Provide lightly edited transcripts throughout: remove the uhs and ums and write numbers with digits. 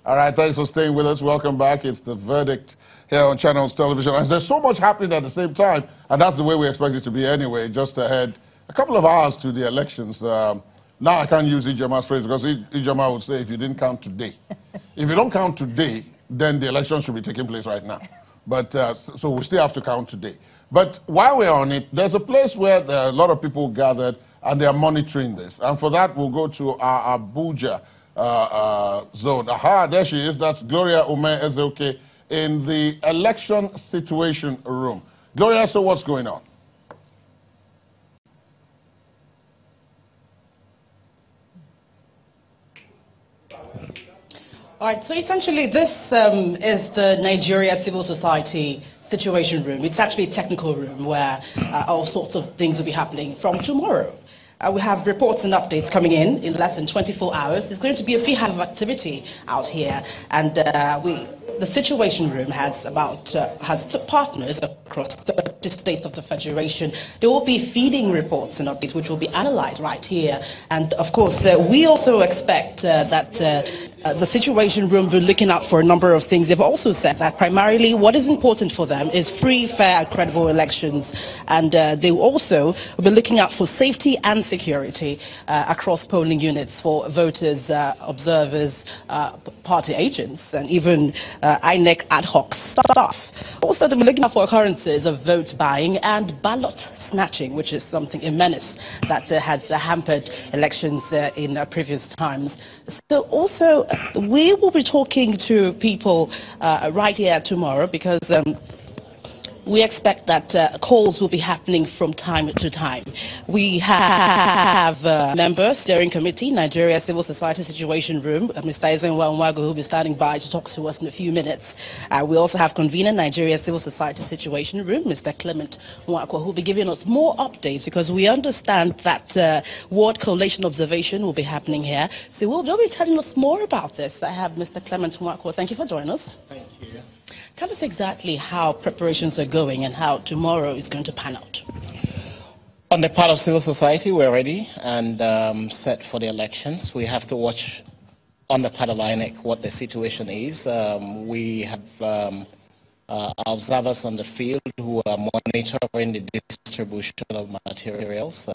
All right, thanks for staying with us. Welcome back. It's The Verdict here on Channels Television. And there's so much happening at the same time, and that's the way we expect it to be anyway, just ahead. A couple of hours to the elections. Now I can't use Ijama's phrase because Ijama would say, if you didn't count today. If you don't count today, then the election should be taking place right now. But so we still have to count today. But while we're on it, there's a place where there are a lot of people gathered and they are monitoring this. And for that, we'll go to our Abuja zone. Aha, there she is. That's Gloria Ume Ezeoke in the election situation room. Gloria, so what's going on? All right, so essentially this is the Nigeria Civil Society Situation Room. It's actually a technical room where all sorts of things will be happening from tomorrow. We have reports and updates coming in less than 24 hours. There's going to be a big of activity out here, and the Situation Room has partners across the states of the Federation. There will be feeding reports and updates which will be analyzed right here. And of course, we also expect that the Situation Room will be looking out for a number of things. They've also said that primarily what is important for them is free, fair, and credible elections. And they will also be looking out for safety and security across polling units for voters, observers, party agents, and even INEC ad hoc staff. Also, they'll be looking out for occurrences of vote buying and ballot snatching, which is a menace that has hampered elections in previous times. So also, we will be talking to people right here tomorrow because we expect that calls will be happening from time to time. We have members, steering committee, Nigeria Civil Society Situation Room, Mr. Ezenwa Nwago, who will be standing by to talk to us in a few minutes. We also have convener, Nigeria Civil Society Situation Room, Mr. Clement Nwakwa, who will be giving us more updates because we understand that Ward Coalition Observation will be happening here. So they'll be telling us more about this. I have Mr. Clement Nwakwa. Thank you for joining us. Thank you. Tell us exactly how preparations are going and how tomorrow is going to pan out. On the part of civil society, we're ready and set for the elections. We have to watch on the part of INEC what the situation is. We have observers on the field who are monitoring the distribution of materials.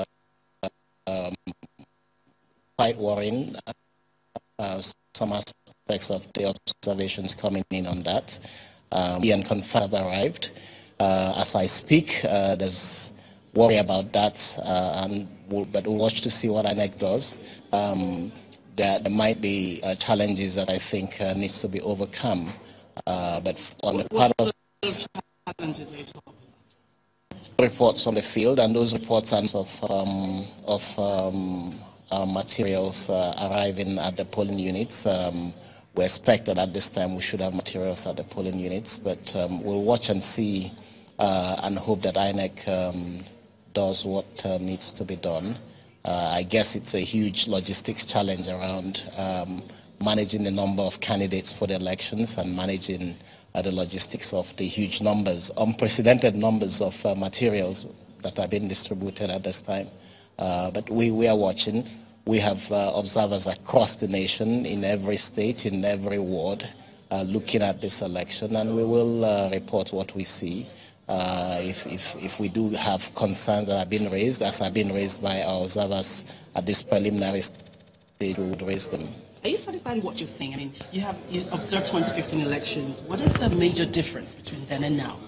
Quite worrying. Some aspects of the observations coming in on that. And confirm have arrived. As I speak, there's worry about that, but we'll watch to see what INEC does. There might be challenges that I think needs to be overcome. But on the part of reports on the field, and those reports of materials arriving at the polling units. We expect that at this time we should have materials at the polling units, but we'll watch and see and hope that INEC does what needs to be done. I guess it's a huge logistics challenge around managing the number of candidates for the elections and managing the logistics of the huge numbers, unprecedented numbers of materials that are being distributed at this time. But we are watching. We have observers across the nation, in every state, in every ward, looking at this election, and we will report what we see. If we do have concerns that have been raised, as have been raised by our observers at this preliminary stage, we would raise them. Are you satisfied with what you're saying? I mean, you observed 2015 elections. What is the major difference between then and now?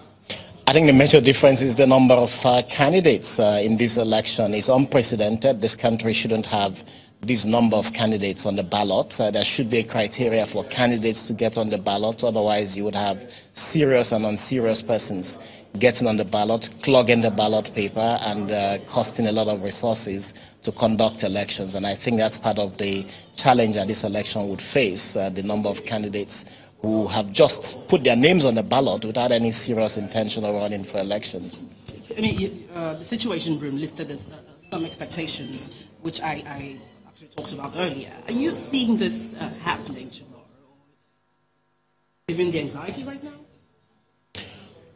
I think the major difference is the number of candidates in this election is unprecedented. This country shouldn't have this number of candidates on the ballot. There should be a criteria for candidates to get on the ballot. Otherwise, you would have serious and unserious persons getting on the ballot, clogging the ballot paper, and costing a lot of resources to conduct elections. And I think that's part of the challenge that this election would face, the number of candidates who have just put their names on the ballot without any serious intention of running for elections. I mean, the Situation Room listed as some expectations, which I actually talked about earlier. Are you seeing this happening tomorrow? Given the anxiety right now?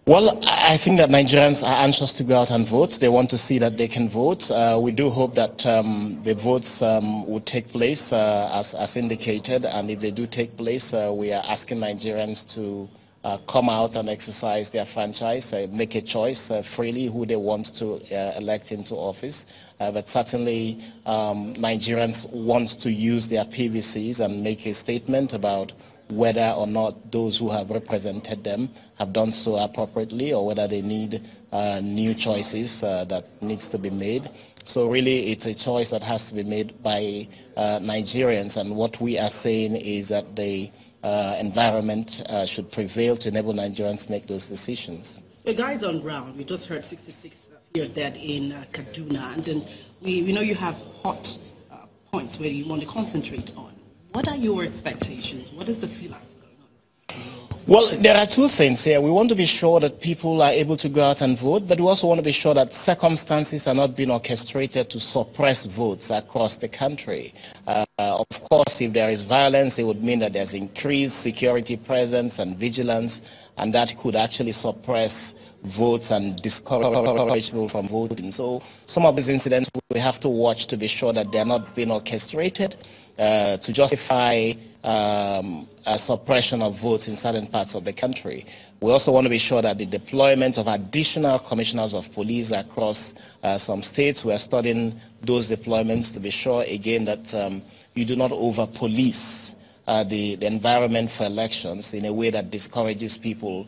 Well, I think that Nigerians are anxious to go out and vote. They want to see that they can vote. We do hope that the votes will take place as indicated, and if they do take place, we are asking Nigerians to come out and exercise their franchise, make a choice freely who they want to elect into office. But certainly Nigerians want to use their PVCs and make a statement about whether or not those who have represented them have done so appropriately, or whether they need new choices that needs to be made. So really it's a choice that has to be made by Nigerians, and what we are saying is that the environment should prevail to enable Nigerians to make those decisions. The guys on ground, we just heard 66 here dead in Kaduna, and then we know you have hot points where you want to concentrate on. What are your expectations? What is the feelings going on? Well, there are two things here. We want to be sure that people are able to go out and vote, but we also want to be sure that circumstances are not being orchestrated to suppress votes across the country. Of course, if there is violence, it would mean that there's increased security presence and vigilance, and that could actually suppress votes and discourage people from voting. So some of these incidents we have to watch to be sure that they're not being orchestrated to justify a suppression of votes in certain parts of the country. We also want to be sure that the deployment of additional commissioners of police across some states, we are studying those deployments to be sure again that you do not over-police the environment for elections in a way that discourages people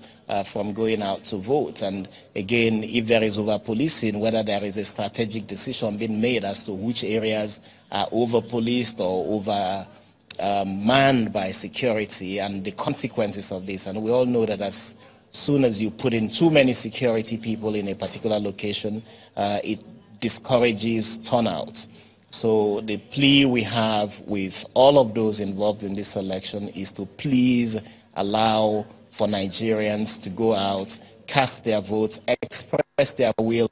from going out to vote. And again, if there is over-policing, whether there is a strategic decision being made as to which areas are over-policed or over-manned by security, and the consequences of this. And we all know that as soon as you put in too many security people in a particular location, it discourages turnout. So the plea we have with all of those involved in this election is to please allow for Nigerians to go out, cast their votes, express their will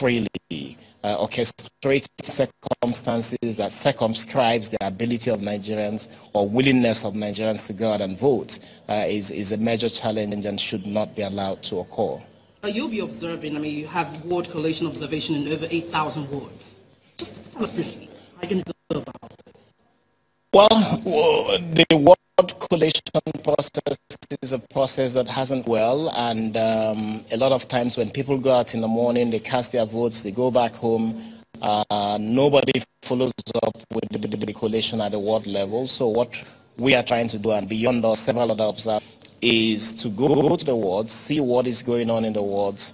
freely. Orchestrate circumstances that circumscribes the ability of Nigerians or willingness of Nigerians to go out and vote is a major challenge and should not be allowed to occur. You'll be observing, I mean, you have ward collation observation in over 8,000 wards. Just tell us briefly, how are you going to go about this? Well, the ward collation process is a process that hasn't well, and a lot of times when people go out in the morning, they cast their votes, they go back home, nobody follows up with the collation at the ward level. So what we are trying to do, and beyond those several other observers, is to go to the wards, see what is going on in the wards,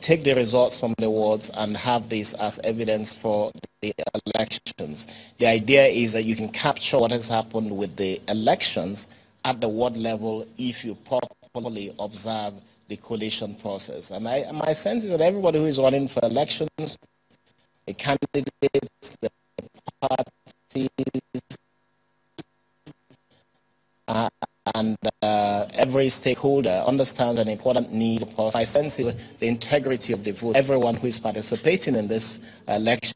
take the results from the wards and have this as evidence for the elections. The idea is that you can capture what has happened with the elections at the ward level if you properly observe the collation process. And my sense is that everybody who is running for elections, the candidates, the parties, and every stakeholder understands an important need. My sense is the integrity of the vote. Everyone who is participating in this election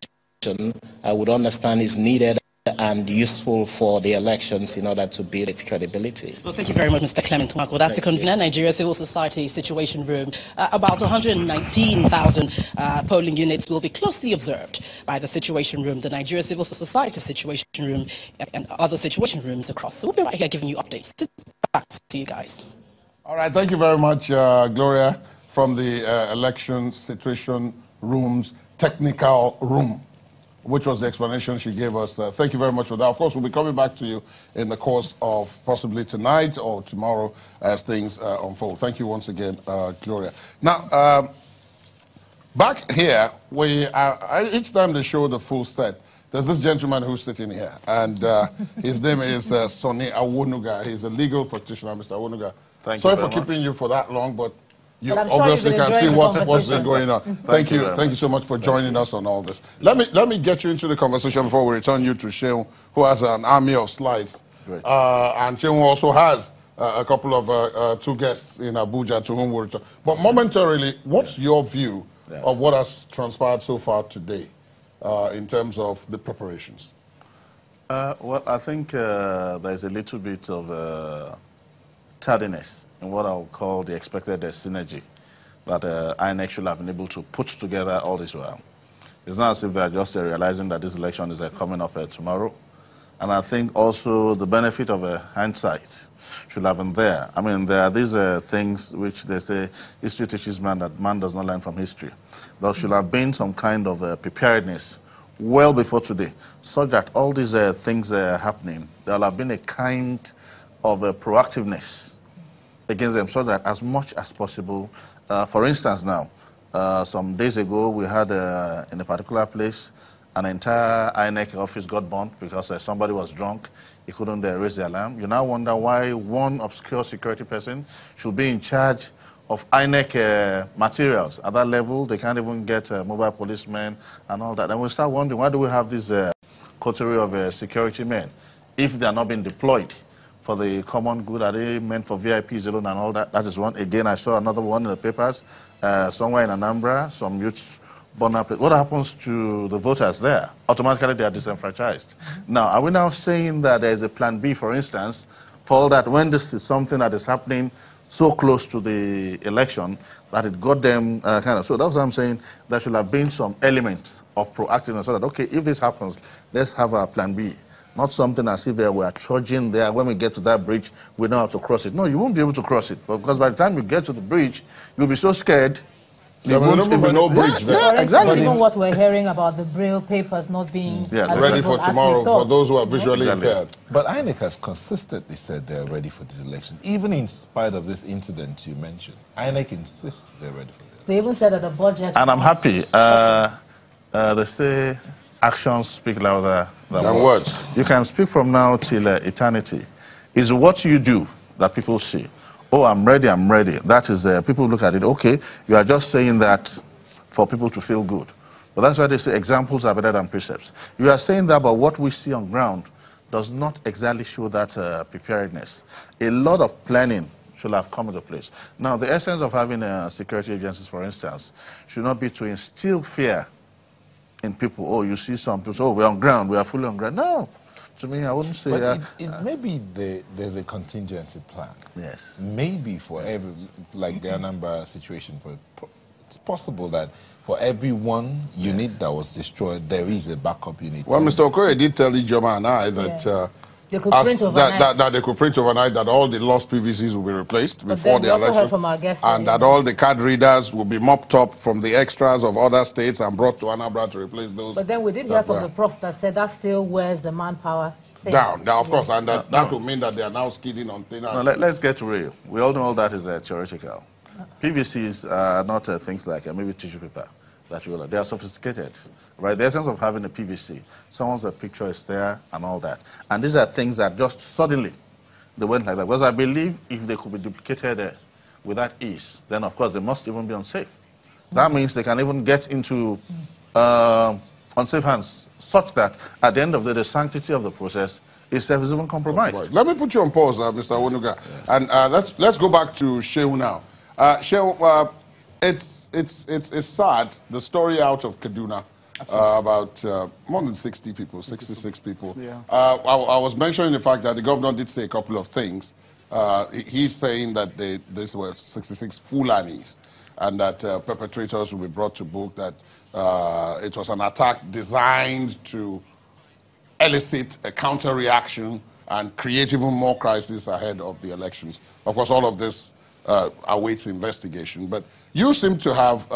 would understand is needed and useful for the elections in order to build its credibility. Well, thank you very much, Mr. Clement Nwako. That's the convener, Nigeria Civil Society Situation Room. About 119,000 polling units will be closely observed by the Situation Room, the Nigeria Civil Society Situation Room, and other situation rooms across. So we'll be right here giving you updates. Back to you guys. All right, thank you very much, Gloria, from the Election Situation Room's technical room, which was the explanation she gave us. Thank you very much for that. Of course, we'll be coming back to you in the course of possibly tonight or tomorrow as things unfold. Thank you once again, Gloria. Now, back here, each time they show the full set, there's this gentleman who's sitting here, and his name is Sonny Awonuga. He's a legal practitioner, Mr. Awonuga. Sorry for keeping you for that long, but you obviously can see what's been going on. Thank you so much for joining us on all this. Let me get you into the conversation before we return you to Sheun, who has an army of slides. And Sheun also has a couple of two guests in Abuja to whom we'll return. But momentarily, what's your view of what has transpired so far today in terms of the preparations? Well, I think there's a little bit of tardiness in what I'll call the expected synergy that INEC should have been able to put together all this while. It's not as if they're just realizing that this election is coming up tomorrow. And I think also the benefit of hindsight should have been there. I mean, there are these things which they say history teaches man that man does not learn from history. There should have been some kind of preparedness well before today, so that all these things are happening, there will have been a kind of proactiveness against them, so that as much as possible, for instance now, some days ago we had in a particular place, an entire INEC office got burnt because somebody was drunk. He couldn't raise the alarm. You now wonder why one obscure security person should be in charge of INEC materials. At that level, they can't even get mobile policemen and all that. And we start wondering, why do we have this coterie of security men if they are not being deployed for the common good? Are they meant for VIPs alone and all that? That is one. Again, I saw another one in the papers, somewhere in Anambra, some youths born up. What happens to the voters there? Automatically, they are disenfranchised. Now, are we now saying that there is a plan B, for instance, for all that when this is something that is happening so close to the election that it got them kind of... So that's what I'm saying. There should have been some element of proactiveness so that, okay, if this happens, let's have a plan B. Not something as if we are trudging there. When we get to that bridge, we know how to cross it. No, you won't be able to cross it. Because by the time you get to the bridge, you'll be so scared. There will be no bridge there. Yeah, exactly. Even what we're hearing about the Braille papers not being ready for tomorrow for those who are visually impaired. But INEC has consistently said they're ready for this election, even in spite of this incident you mentioned. INEC insists they're ready for this. They even said that the budget... And I'm happy. They say actions speak louder than words. You can speak from now till eternity. It's what you do that people see. Oh, I'm ready, I'm ready. That is, people look at it, okay, you are just saying that for people to feel good. But that's why they say examples are better than precepts. You are saying that, but what we see on ground does not exactly show that preparedness. A lot of planning should have come into place. Now, the essence of having security agencies, for instance, should not be to instill fear in people. Oh, you see some people, oh, we're on ground, we are fully on ground. No. To me, I wouldn't say that. Maybe there's a contingency plan. Yes. Maybe for every, like the Anambra situation, it's possible that for every one unit that was destroyed, there is a backup unit. Well, Mr. Okoye did tell Ijoma and I that, they could print overnight. that they could print overnight, that all the lost PVCs will be replaced before the election. From our guests and that all the card readers will be mopped up from the extras of other states and brought to Anambra to replace those. But then we did hear from the prof that said that still wears the manpower thing. Down, of course, and that would mean that they are now skidding on thin ice. No, let's get real. We all know all that is theoretical. PVCs are not things like maybe tissue paper. They are sophisticated, right? The essence of having a PVC, someone's picture is there and all that. And these are things that just suddenly, they went like that. Because I believe if they could be duplicated with that ease, then of course they must even be unsafe. That means they can even get into unsafe hands, such that at the end of the sanctity of the process is even compromised. Right. Let me put you on pause, Mr. Owonuga. Yes. And let's go back to Shehu now. Shehu, it's sad, the story out of Kaduna, about more than 60 people, 66 people. Yeah. I was mentioning the fact that the governor did say a couple of things. He's saying that these were 66 Fulanis, and that perpetrators will be brought to book, that it was an attack designed to elicit a counter-reaction and create even more crisis ahead of the elections. Of course, all of this awaits investigation, but you seem to have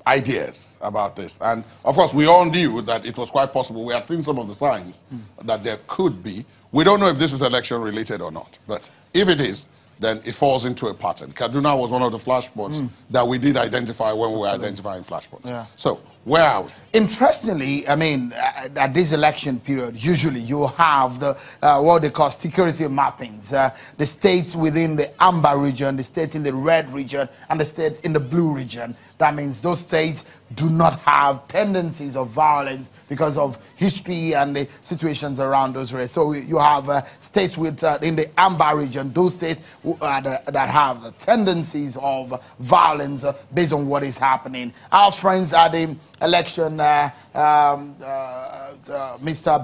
ideas about this. And of course, we all knew that it was quite possible. We had seen some of the signs that there could be. We don't know if this is election related or not, but if it is, then it falls into a pattern. Kaduna was one of the flashpoints that we did identify when we were identifying flashpoints. Yeah. So, where are we? Interestingly, I mean, at this election period, usually you have the what they call security mappings. The states within the amber region, the states in the red region, and the states in the blue region. That means those states do not have tendencies of violence because of history and the situations around those areas. So you have states with in the amber region, those states that have tendencies of violence based on what is happening. Our friends at the election, Mr.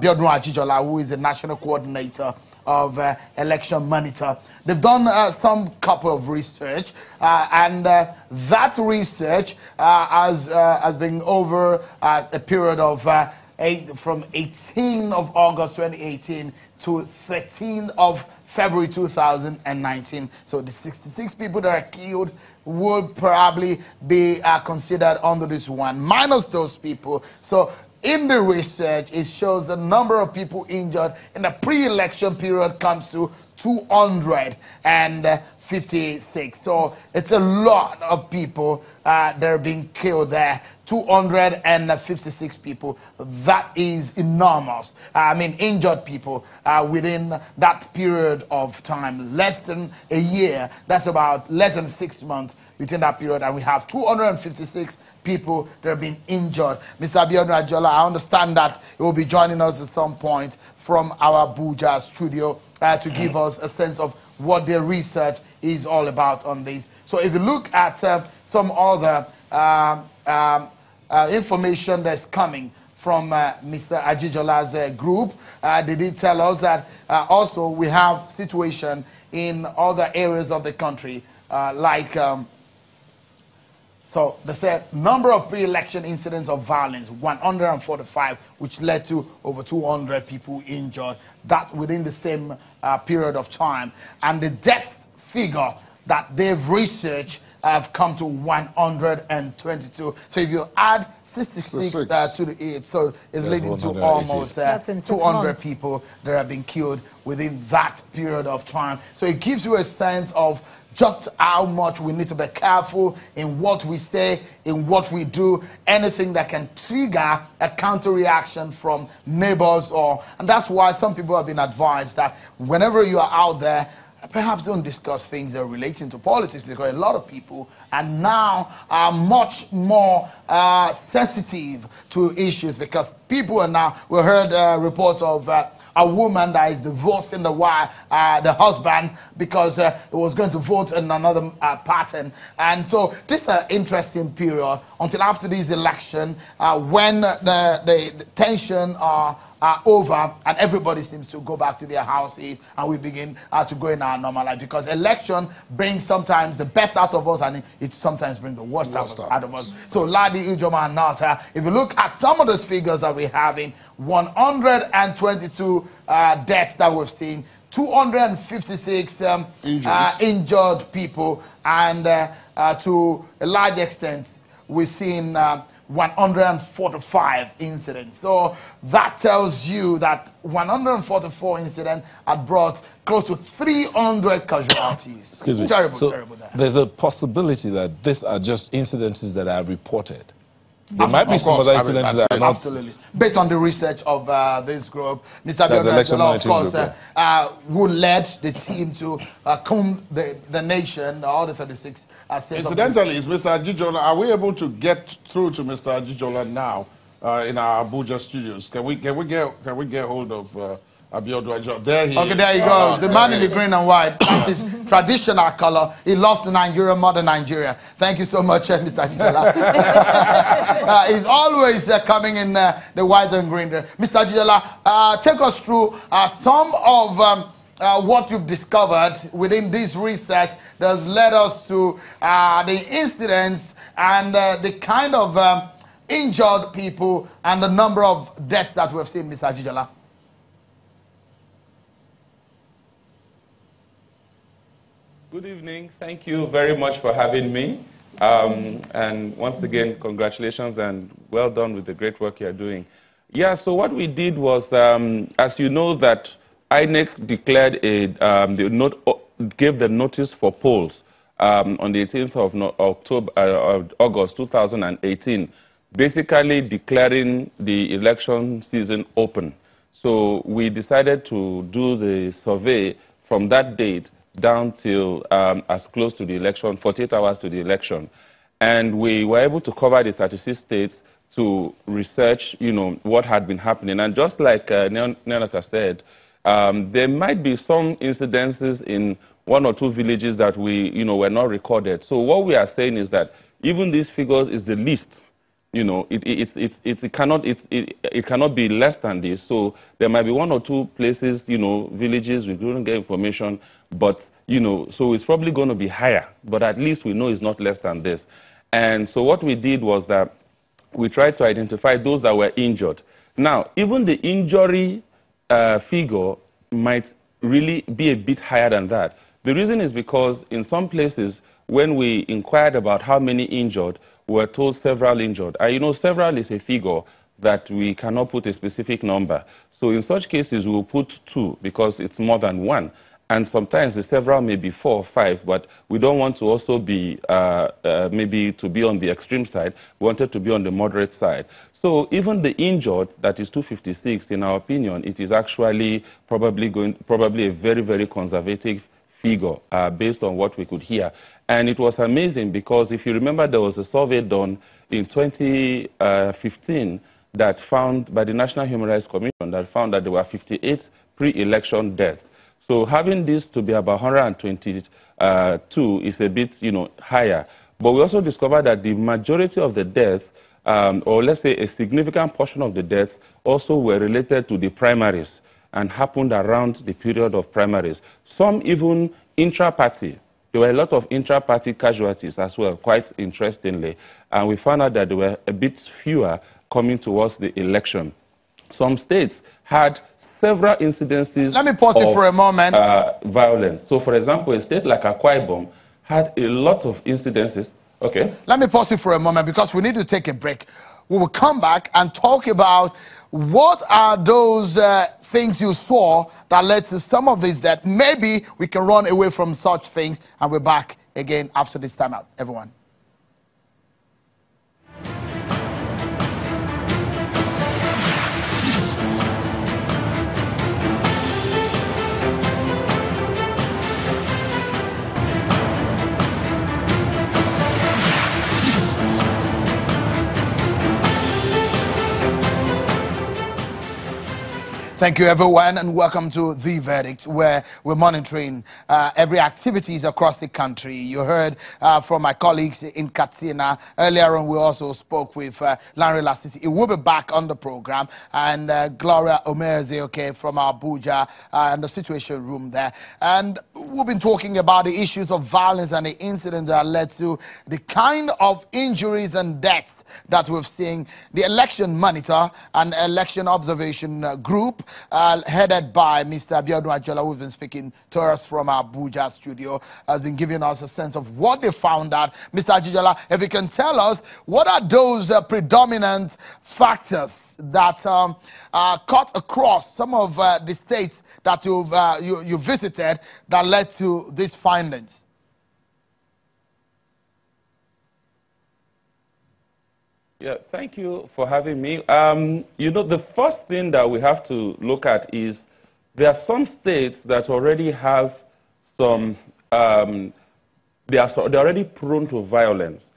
Biodun Ajijola, who is the national coordinator of Election Monitor. They've done some couple of research, and that research has been over a period of from 18 of August 2018 to 13 of February 2019. So the 66 people that are killed would probably be considered under this one, minus those people. So in the research, it shows the number of people injured in the pre-election period comes to 256. So it's a lot of people that are being killed there. 256 people. That is enormous. I mean, injured people within that period of time. Less than a year. That's about less than 6 months within that period. And we have 256 people that have been injured. Mr. Abiodun Adejola, I understand that he will be joining us at some point from our Abuja studio to give us a sense of what their research is all about on this. So if you look at some other information that's coming from Mr. Adejola's group, they did tell us that also we have situation in other areas of the country like so they said number of pre-election incidents of violence, 145, which led to over 200 people injured. That within the same period of time. And the death figure that they've researched have come to 122. So if you add 66 to the 8, so it's leading to almost 200 people that have been killed within that period of time. So it gives you a sense of just how much we need to be careful in what we say, in what we do, anything that can trigger a counter reaction from neighbors. And that's why some people have been advised that whenever you are out there, perhaps don't discuss things that are relating to politics, because a lot of people are now much more sensitive to issues, because people are now, we heard reports of a woman that is divorcing the husband because he was going to vote in another pattern. And so this is an interesting period until after this election when the tension are over and everybody seems to go back to their houses and we begin to go in our normal life, because election brings sometimes the best out of us and it sometimes brings the worst out of us. So Ladi Ujoma and Nata, if you look at some of those figures that we're having, 122 deaths that we've seen, 256 injured people, and to a large extent we've seen 145 incidents. So that tells you that 144 incidents had brought close to 300 casualties. Excuse me. Terrible. There's a possibility that these are just incidences that are reported. There might be some other incidents that are not. Absolutely. Based on the research of this group, Mr. Abiodun Adejola, of course, who led the team to comb the nation, all the 36 states. Incidentally, is Mr. Adejola, are we able to get through to Mr. Adejola now in our Abuja studios? Can we get hold of Abiodun Adejola? There he is. Okay, there he goes. The man in the green and white. That's his traditional color. He loves Nigeria more than Nigeria. Thank you so much, Mr. Adejola. He's always coming in the white and green. Mr. Adejola, take us through some of what you've discovered within this research that has led us to the incidents and the kind of injured people and the number of deaths that we've seen, Mr. Adejola. Good evening. Thank you very much for having me. And once again, congratulations and well done with the great work you're doing. Yeah, so what we did was, as you know, that INEC declared gave the notice for polls on the 18th of August 2018, basically declaring the election season open. So we decided to do the survey from that date down till as close to the election, 48 hours to the election. And we were able to cover the 36 states to research, what had been happening. And just like Neonata said, there might be some incidences in one or two villages that were not recorded. So what we are saying is that even these figures is the least you know, it cannot be less than this. So there might be one or two places, you know, villages, we couldn't get information, but, you know, so it's probably going to be higher, but at least we know it's not less than this. And so what we did was that we tried to identify those that were injured. Now, even the injury figure might really be a bit higher than that. The reason is because in some places, when we inquired about how many injured, we were told several injured. And you know, several is a figure that we cannot put a specific number. So in such cases, we will put 2 because it's more than 1. And sometimes the several may be 4 or 5, but we don't want to also be, maybe to be on the extreme side. We wanted to be on the moderate side. So even the injured, that is 256, in our opinion, it is actually probably a very, very conservative figure based on what we could hear. And it was amazing because if you remember, there was a survey done in 2015 that found, by the National Human Rights Commission, that found that there were 58 pre-election deaths. So having this to be about 122 is a bit, you know, higher. But we also discovered that the majority of the deaths, or let's say a significant portion of the deaths, also were related to the primaries and happened around the period of primaries. Some even intra-party. There were a lot of intra-party casualties as well, quite interestingly. And we found out that there were a bit fewer coming towards the election. Some states had several incidences. Let me pause it for a moment. Violence. So, for example, a state like Akwa Ibom had a lot of incidences. Okay. Let me pause it for a moment because we need to take a break. We will come back and talk about what are those things you saw that led to some of these that maybe we can run away from such things. And we're back again after this time out, everyone. Thank you, everyone, and welcome to The Verdict, where we're monitoring every activities across the country. You heard from my colleagues in Katsina. Earlier on, we also spoke with Lanre Lasisi. He will be back on the program, and Gloria Omezeoke from Abuja and the Situation Room there. And we've been talking about the issues of violence and the incidents that led to the kind of injuries and deaths that we've seen. The election monitor and election observation group headed by Mr. Abiodun Ajola, who's been speaking to us from our Abuja studio, has been giving us a sense of what they found out. Mr. Ajola, if you can tell us, what are those predominant factors that cut across some of the states that you visited that led to these findings? Yeah, thank you for having me. You know, the first thing that we have to look at is there are some states that already have some, they're already prone to violence.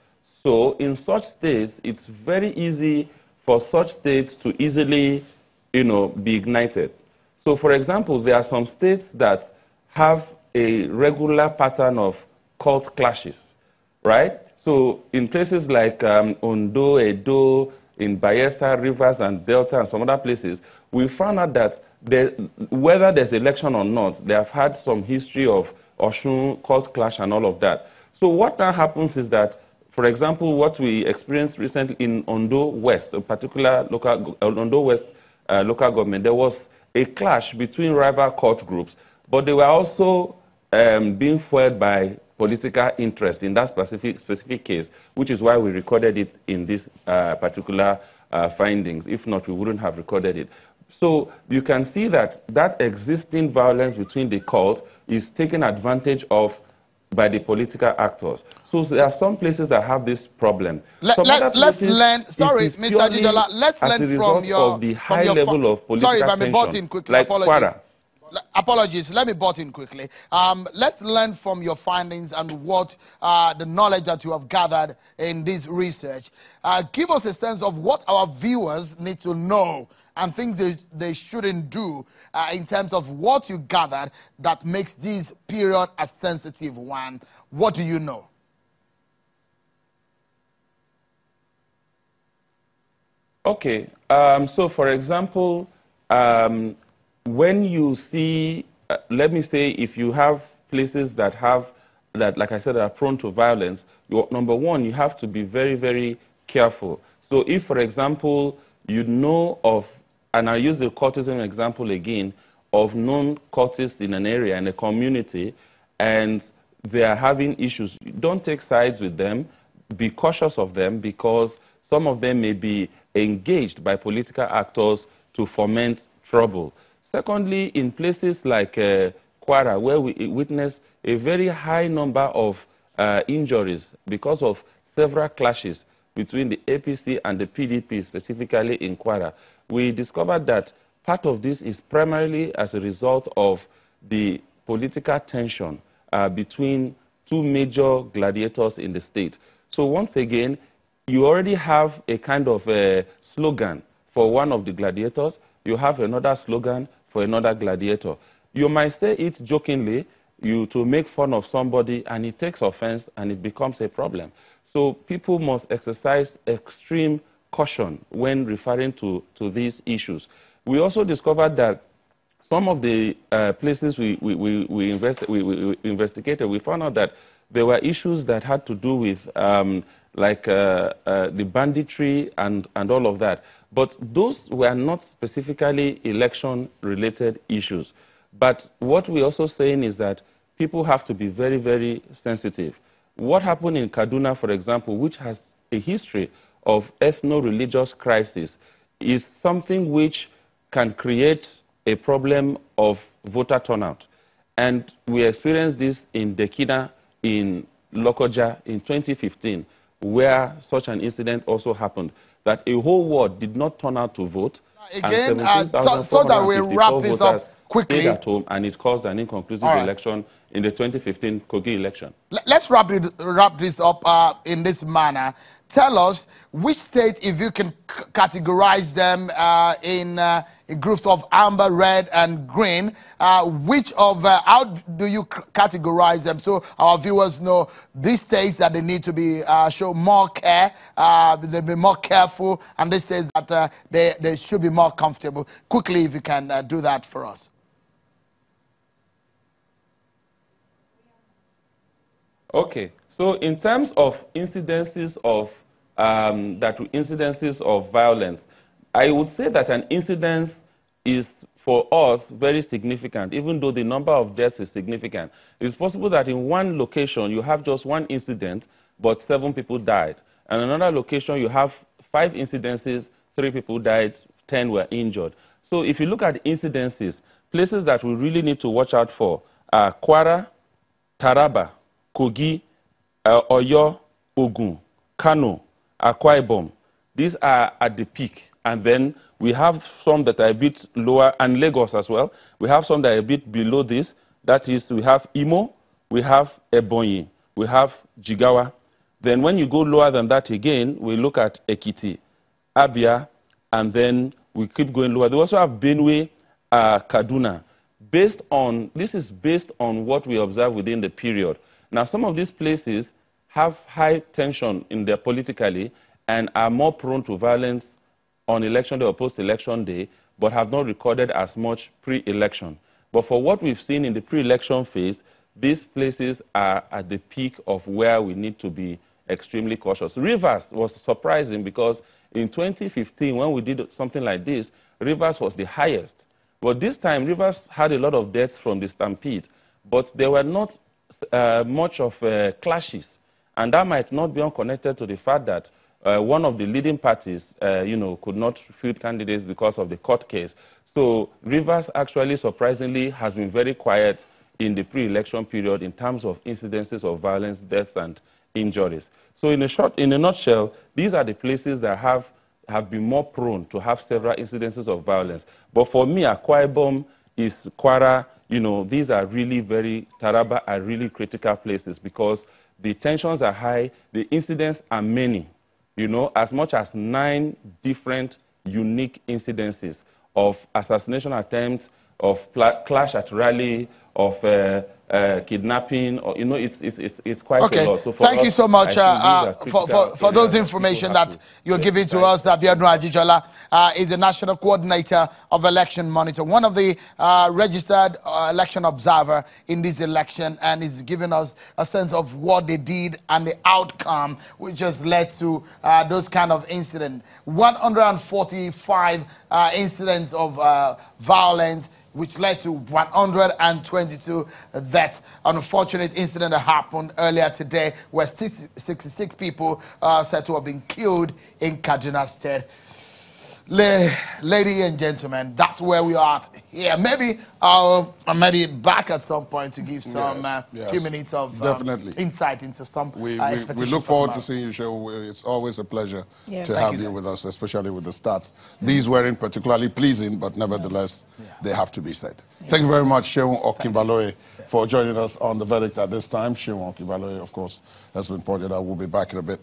So in such states, it's very easy for such states to easily, you know, be ignited. So for example, there are some states that have a regular pattern of cult clashes, right? So in places like Ondo, Edo, in Bayelsa, Rivers, and Delta, and some other places, we found out that whether there's election or not, they have had some history of Osun, cult clash, and all of that. So what now happens is that, for example, what we experienced recently in Ondo West, a particular Ondo West local government, there was a clash between rival cult groups, but they were also being fueled by political interest in that specific case, which is why we recorded it in this particular findings. If not, we wouldn't have recorded it. So you can see that that existing violence between the cult is taken advantage of by the political actors. So there are some places that have this problem. Let's learn. Sorry, Mr. Ajidola, let's learn from your of the high level of political sorry, if I may butt tension, in quickly. like Apologies. Kwara. Apologies. Let me butt in quickly. Let's learn from your findings and what the knowledge that you have gathered in this research. Give us a sense of what our viewers need to know and things they shouldn't do in terms of what you gathered that makes this period a sensitive one. What do you know? Okay. So, for example, when you see, let me say, if you have places that have, that, like I said, are prone to violence, number one, you have to be very, very careful. So if, for example, you know of, and I use the cultism example again, of known cultists in an area, in a community, and they are having issues, don't take sides with them. Be cautious of them, because some of them may be engaged by political actors to foment trouble. Secondly, in places like Kwara, where we witness a very high number of injuries because of several clashes between the APC and the PDP, specifically in Kwara, we discovered that part of this is primarily as a result of the political tension between two major gladiators in the state. So once again, you already have a kind of a slogan for one of the gladiators. You have another slogan for another gladiator. You might say it jokingly, to make fun of somebody, and it takes offense and it becomes a problem. So people must exercise extreme caution when referring to these issues. We also discovered that some of the places we investigated, we found out that there were issues that had to do with the banditry and all of that. But those were not specifically election-related issues. But what we're also saying is that people have to be very, very sensitive. What happened in Kaduna, for example, which has a history of ethno-religious crisis, is something which can create a problem of voter turnout. And we experienced this in Dekina, in Lokoja, in 2015, where such an incident also happened, that a whole ward did not turn out to vote. Again, so that we wrap this up quickly. Stayed at home, and it caused an inconclusive election in the 2015 Kogi election. Let's wrap this up in this manner. Tell us which state, if you can categorize them in groups of amber, red, and green, how do you categorize them so our viewers know these states that they need to be show more care, they be more careful, and these states that they should be more comfortable. Quickly, if you can do that for us. Okay, so in terms of incidences of violence, I would say that an incidence is for us very significant, even though the number of deaths is significant. It's possible that in one location you have just one incident, but 7 people died. And in another location you have 5 incidences, 3 people died, 10 were injured. So if you look at incidences, places that we really need to watch out for are Kwara, Taraba, Kogi, Oyo, Ogun, Kano, Akwa Ibom. These are at the peak. And then we have some that are a bit lower, and Lagos as well. We have some that are a bit below this. That is, we have Imo, we have Ebonyi, we have Jigawa. Then when you go lower than that again, we look at Ekiti, Abia, and then we keep going lower. They also have Benue, Kaduna. This is based on what we observe within the period. Now, some of these places have high tension in their politically and are more prone to violence on election day or post-election day, but have not recorded as much pre-election. But for what we've seen in the pre-election phase, these places are at the peak of where we need to be extremely cautious. Rivers was surprising because in 2015, when we did something like this, Rivers was the highest. But this time, Rivers had a lot of deaths from the stampede, but there were not much of clashes. And that might not be unconnected to the fact that one of the leading parties, could not field candidates because of the court case. So Rivers actually, surprisingly, has been very quiet in the pre-election period in terms of incidences of violence, deaths, and injuries. So in a nutshell, these are the places that have been more prone to have several incidences of violence. But for me, Akwa Ibom is Kwara. These are really Taraba are really critical places because the tensions are high, the incidents are many. As much as 9 different unique incidences of assassination attempts, of clash at rally, of kidnapping, or, you know, it's quite Okay. a lot. So Thank you so much for those areas information people have that to you're giving to us. Abiodun Ajijola is the National Coordinator of Election Monitor, one of the registered election observer in this election, and is giving us a sense of what they did and the outcome, which just led to those kind of incidents. 145 incidents of violence, which led to 122 deaths. An unfortunate incident that happened earlier today where 66 people said to have been killed in Kaduna State. Ladies and gentlemen, that's where we are at here. Maybe I'll maybe back at some point to give some few minutes of insight into some expectations. We look forward to seeing you, Shehu. It's always a pleasure to have you with us, especially with the stats. These weren't particularly pleasing, but nevertheless, they have to be said. Thank you very much, Shehu Okinbaloye, for joining us on The Verdict at this time. Shehu Okinbaloye, of course, has been pointed out. We'll be back in a bit.